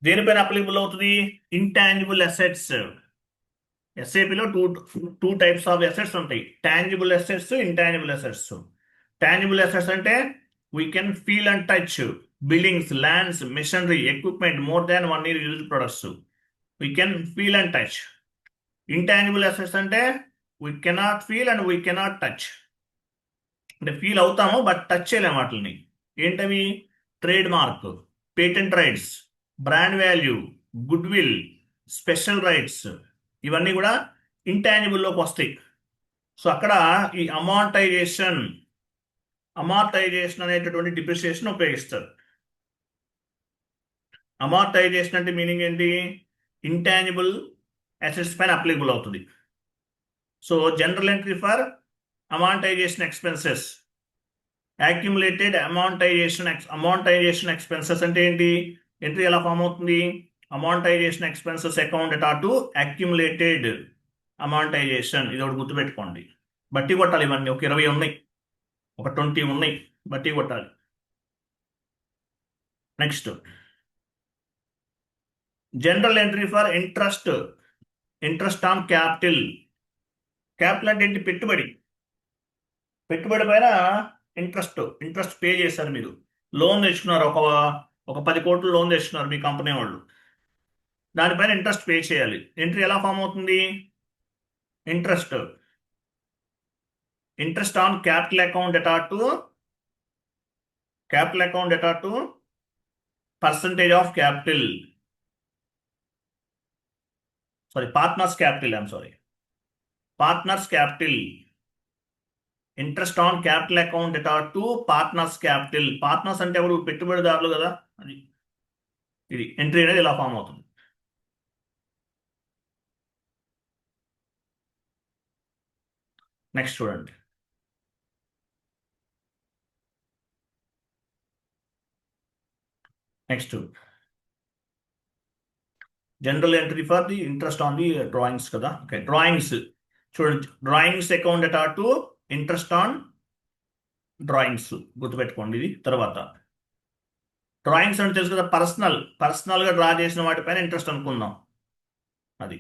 [SPEAKER 1] దేనిపైన అప్లికబుల్ అవుతుంది? Intangible assets. ఎస్ఏపిలో టూ టైప్స్ ఆఫ్ అసెట్స్ ఉంటాయి, tangible assets, intangible assets. Tangible assets అంటే we can feel and touch, buildings, lands, machinery, equipment, more than 1 year used products, we can feel and touch. Intangible assets అంటే we cannot feel and we cannot touch, అంటే feel అవుతాము but touch చేయలేము వాటిని. ఏంటవి? Trade mark, patent rights, brand value, goodwill, special rights, ఇవన్నీ కూడా ఇంటాంజిబుల్లోకి వస్తాయి. So అక్కడ ఈ అమార్టైజేషన్ అనేటటువంటి డిప్రిసియేషన్ ఉపయోగిస్తారు. అమార్టైజేషన్ అంటే మీనింగ్ ఏంటి? ఇంటాంజిబుల్ అసెట్స్ పైన అప్లికబుల్ అవుతుంది. So general entry for amortization expenses, accumulated amortization expenses అంటే ఏంటి? ఎంట్రీ ఎలా ఫామ్ అవుతుంది? అమార్టైజేషన్ ఎక్స్పెన్సెస్ అకౌంట్ ఎటా టు అక్యుములేటెడ్ అమార్టైజేషన్. ఇది ఒకటి గుర్తుపెట్టుకోండి. బట్టి కొట్టాలి, ఇవన్నీ ఒక 20 ఉన్నాయి, ఒక 20 ఉన్నాయి, బట్టి కొట్టాలి. Next, general entry for interest on capital. Capital అంటే ఏంటి? పెట్టుబడి పైన ఇంట్రెస్ట్ పే చేశారు. మీరు లోన్ తెచ్చుకున్నారు, ఒక 10 కోట్లు లోన్ తెచ్చుకున్నారు మీ కంపెనీ వాళ్ళు, దానిపైన ఇంట్రెస్ట్ పే చేయాలి. ఎంట్రీ ఎలా ఫామ్ అవుతుంది? ఇంట్రెస్ట్ ఆన్ క్యాపిటల్ అకౌంట్ ఎటా to percentage of capital, partners capital interest on capital account debtor to partners capital. Partners అంటే ఎవరు? పెట్టుబడిదారులు కదా. అది ఇది ఎంట్రీ అనేది ఇలా ఫామ్ అవుతుంది. నెక్స్ట్ చూడండి. Next general entry for the interest on the drawings కదా. ఓకే, డ్రాయింగ్స్ చూడండి. Drawings account debtor to interest on drawings గుర్తుపెట్టుకోండి. ఇది తర్వాత డ్రాయింగ్స్ అంటే తెలుసు కదా, పర్సనల్ గా డ్రా చేసిన వాటిపైన ఇంట్రెస్ట్ అనుకుందాం. అది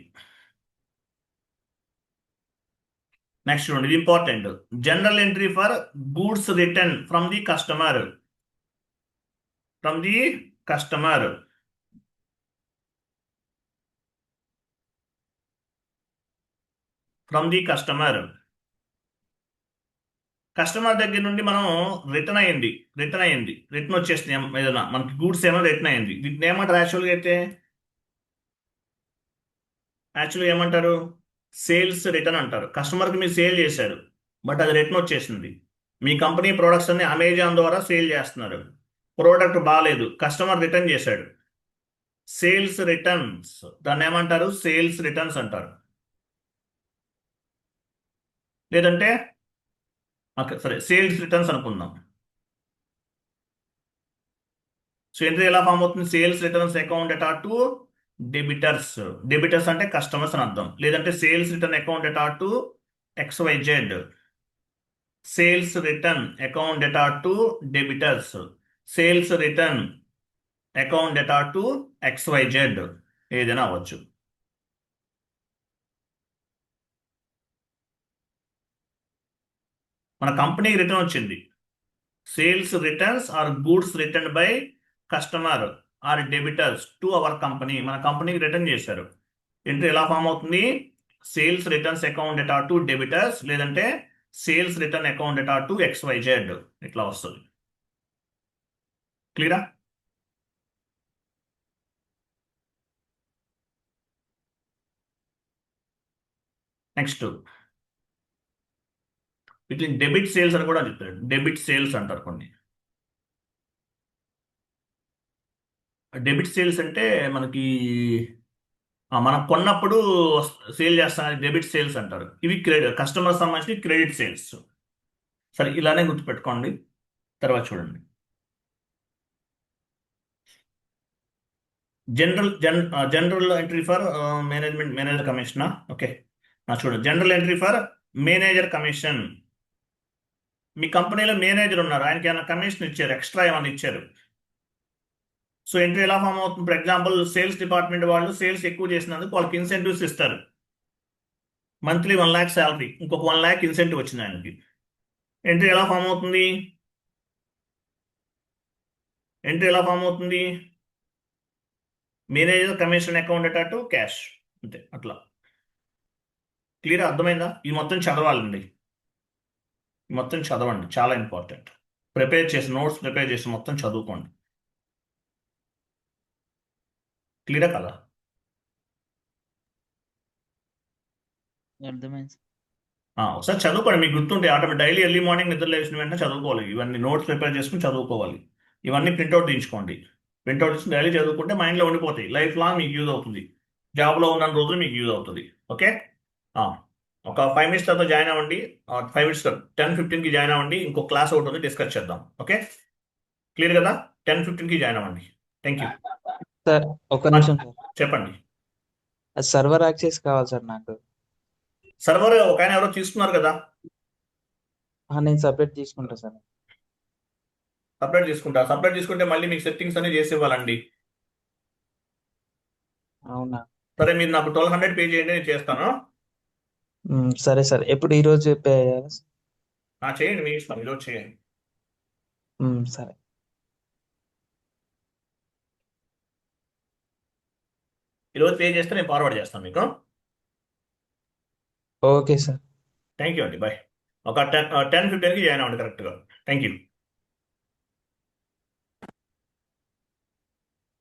[SPEAKER 1] నెక్స్ట్ చూడండి, ఇది important. General entry for goods return from the customer. From the customer. From the customer. Customer దగ్గర నుండి మనం రిటర్న్ వచ్చేసింది ఏదైనా మనకి గూడ్స్ ఏమైనా రిటర్న్ అయింది. వీటిని ఏమంటారు యాక్చువల్గా అయితే? యాక్చువల్గా ఏమంటారు? సేల్స్ రిటర్న్ అంటారు. కస్టమర్కి మీరు సేల్ చేశారు, బట్ అది రిటర్న్ వచ్చేసింది. మీ కంపెనీ ప్రోడక్ట్స్ అన్ని అమెజాన్ ద్వారా సేల్ చేస్తున్నారు, ప్రోడక్ట్ బాగాలేదు, కస్టమర్ రిటర్న్ చేశాడు. సేల్స్ రిటర్న్స్, దాన్ని ఏమంటారు? సేల్స్ రిటర్న్స్ అంటారు. లేదంటే సరే, సేల్స్ రిటర్న్స్ అనుకుందాం. సో ఎంట్రీ ఎలా ఫామ్ అవుతుంది? Sales returns account debtor to debtors. Debtors అంటే కస్టమర్స్ అని అర్థం. లేదంటే sales return account debtor to XYZ. Sales return account debtor to debtors. Sales return account debtor to XYZ. ఏదైనా అవ్వచ్చు. మన కంపెనీకి రిటర్న్ వచ్చింది. Sales returns or goods return by customer or debtors to our company. మన కంపెనీకి return చేశారు. Entry ఎలా form అవుతుంది? Sales returns account debtor to debtors, లేదంటే sales return account debtor to XYZ. ఇట్లా వస్తుంది. క్లియరా? నెక్స్ట్ వీటిని డెబిట్ సేల్స్ అని కూడా చెప్తారు. డెబిట్ సేల్స్ అంటారు కొన్ని. డెబిట్ సేల్స్ అంటే మనకి మనం కొన్నప్పుడు సేల్ చేస్తాం, డెబిట్ సేల్స్ అంటారు. ఇవి కస్టమర్ సంబంధించి క్రెడిట్ సేల్స్. సరే, ఇలానే గుర్తుపెట్టుకోండి. తర్వాత చూడండి, general entry for manager commission. Okay, చూడండి, general entry for manager commission. మీ కంపెనీలో మేనేజర్ ఉన్నారు, ఆయనకి ఏమైనా కమిషన్ ఇచ్చారు, ఎక్స్ట్రా ఏమైనా ఇచ్చారు. సో ఎంట్రీ ఎలా ఫామ్ అవుతుంది? ఫర్ ఎగ్జాంపుల్, సేల్స్ డిపార్ట్మెంట్ వాళ్ళు సేల్స్ ఎక్కువ చేసినందుకు వాళ్ళకి ఇన్సెంటివ్స్ ఇస్తారు. మంత్లీ 1 lakh శాలరీ, ఇంకొక 1 lakh ఇన్సెంటివ్ వచ్చింది ఆయనకి. ఎంట్రీ ఎలా ఫామ్ అవుతుంది? Manager commission account debtor to cash. అంతే, అట్లా. క్లియర్? అర్థమైందా? ఇది మొత్తం చదవాలండి. మొత్తం చదవండి, చాలా ఇంపార్టెంట్. నోట్స్ ప్రిపేర్ చేసి మొత్తం చదువుకోండి. క్లియరా కదా?
[SPEAKER 3] అర్థమైంది.
[SPEAKER 1] ఒకసారి చదువుకోండి, మీకు గుర్తుంటే ఆటోమేటిక్. డైలీ ఎర్లీ మార్నింగ్ నిద్ర లేచిన వెంటనే చదువుకోవాలి. ఇవన్నీ నోట్స్ ప్రిపేర్ చేసుకుని చదువుకోవాలి. ఇవన్నీ ప్రింట్అవుట్ తీయించుకోండి. ప్రింట్అవుట్ తీసుకుని డైలీ చదువుకుంటే మైండ్లో ఉండిపోతాయి. లైఫ్ లాంగ్ మీకు యూజ్ అవుతుంది. జాబ్లో ఉన్న రోజులు మీకు యూజ్ అవుతుంది. ఓకే, ఒక 5 minutes తర్వాత జాయిన్ అవ్వండి. 5 minutes 10:15కి జాయిన్ అవ్వండి. ఇంకో క్లాస్ ఒకటి ఉంది, డిస్కస్ చేద్దాం. ఓకే, క్లియర్ కదా? 10:15కి జాయిన్ అవ్వండి. Thank you.
[SPEAKER 3] సార్ ఒక్క నిమిషం సార్,
[SPEAKER 1] చెప్పండి.
[SPEAKER 3] సర్వర్ యాక్సెస్ కావాలి సార్ నాకు.
[SPEAKER 1] సర్వర్ ఒక ఆయన ఎవరో తీసుకున్నారు కదా.
[SPEAKER 3] నేను సపరేట్ తీసుకుంటా సార్.
[SPEAKER 1] సపరేట్ తీసుకుంటే మళ్ళీ మీకు సెట్టింగ్స్ అన్ని చేసి ఇవ్వాలండి.
[SPEAKER 3] అవునా?
[SPEAKER 1] సరే, మీరు నాకు 1200 పే చేయండి, నేను చేస్తాను.
[SPEAKER 3] సరే సార్, ఎప్పుడు ఈ రోజు పే చేయాలి?
[SPEAKER 1] చేయండి, మీ ఇష్టం, ఈరోజు చేయండి.
[SPEAKER 3] సరే.
[SPEAKER 1] ఈరోజు పే చేస్తే నేను ఫార్వర్డ్ చేస్తాను మీకు.
[SPEAKER 3] Okay sir.
[SPEAKER 1] థ్యాంక్ యూ అండి, బాయ్. ఒక 10:15కి జాయిన్ అవ్వండి కరెక్ట్గా. Thank you.